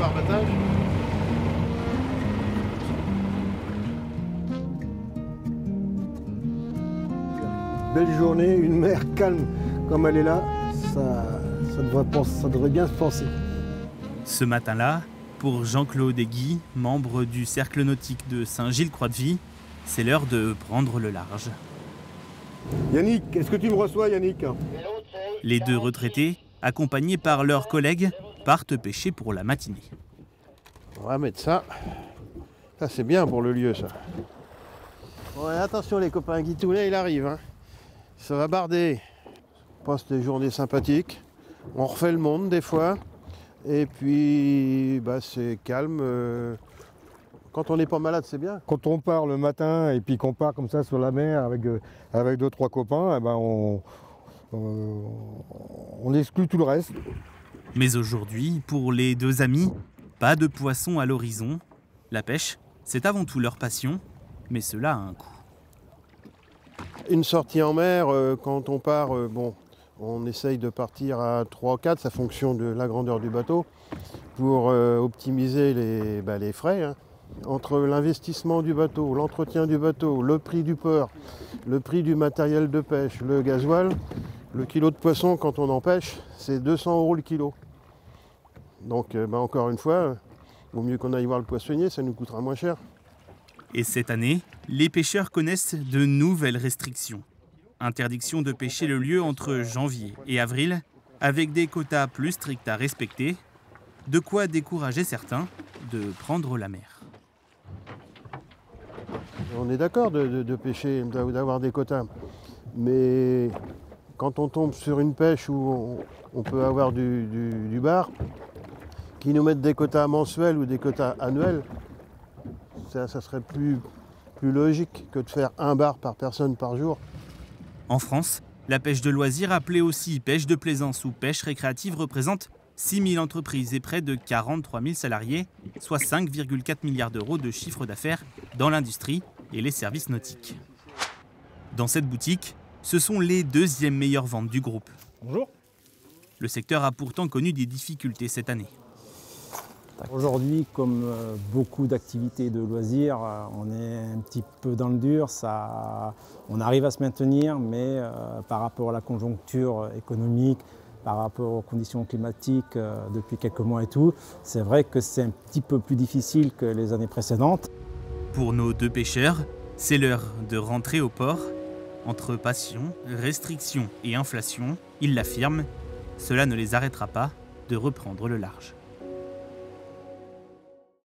barbattage. Belle journée, une mer calme comme elle est là, ça devrait bien se passer. Ce matin-là, pour Jean-Claude et Guy, membres du cercle nautique de Saint-Gilles-Croix-de-Vie, c'est l'heure de prendre le large. Yannick, est-ce que tu me reçois, Yannick? Les deux retraités, accompagnés par leurs collègues, partent pêcher pour la matinée. On va mettre ça. Ça, c'est bien pour le lieu, ça. Ouais, attention les copains, Guy Toulet, il arrive. Hein. Ça va barder. On passe des journées sympathiques. On refait le monde des fois. Et puis, bah, c'est calme. Quand on n'est pas malade, c'est bien. Quand on part le matin et puis qu'on part comme ça sur la mer avec 2-3 copains, eh ben on exclut tout le reste. Mais aujourd'hui, pour les deux amis, pas de poisson à l'horizon. La pêche, c'est avant tout leur passion, mais cela a un coût. Une sortie en mer, quand on part, bon, on essaye de partir à 3-4, ça fonction de la grandeur du bateau, pour optimiser les frais. Hein. Entre l'investissement du bateau, l'entretien du bateau, le prix du port, le prix du matériel de pêche, le gasoil, le kilo de poisson quand on en pêche, c'est 200 € le kilo. Donc encore une fois, vaut mieux qu'on aille voir le poissonnier, ça nous coûtera moins cher. Et cette année, les pêcheurs connaissent de nouvelles restrictions. Interdiction de pêcher le lieu entre janvier et avril, avec des quotas plus stricts à respecter, de quoi décourager certains de prendre la mer. On est d'accord de pêcher, d'avoir des quotas, mais quand on tombe sur une pêche où on peut avoir du bar, qui nous mettent des quotas mensuels ou des quotas annuels, ça serait plus logique que de faire un bar par personne par jour. En France, la pêche de loisirs, appelée aussi pêche de plaisance ou pêche récréative, représente 6 000 entreprises et près de 43 000 salariés, soit 5,4 milliards d'euros de chiffre d'affaires dans l'industrie et les services nautiques. Dans cette boutique, ce sont les deuxièmes meilleures ventes du groupe. Bonjour. Le secteur a pourtant connu des difficultés cette année. Aujourd'hui, comme beaucoup d'activités de loisirs, on est un petit peu dans le dur. On arrive à se maintenir, mais par rapport à la conjoncture économique, par rapport aux conditions climatiques depuis quelques mois et tout, c'est vrai que c'est un petit peu plus difficile que les années précédentes. Pour nos deux pêcheurs, c'est l'heure de rentrer au port. Entre passion, restrictions et inflation, ils l'affirment, cela ne les arrêtera pas de reprendre le large.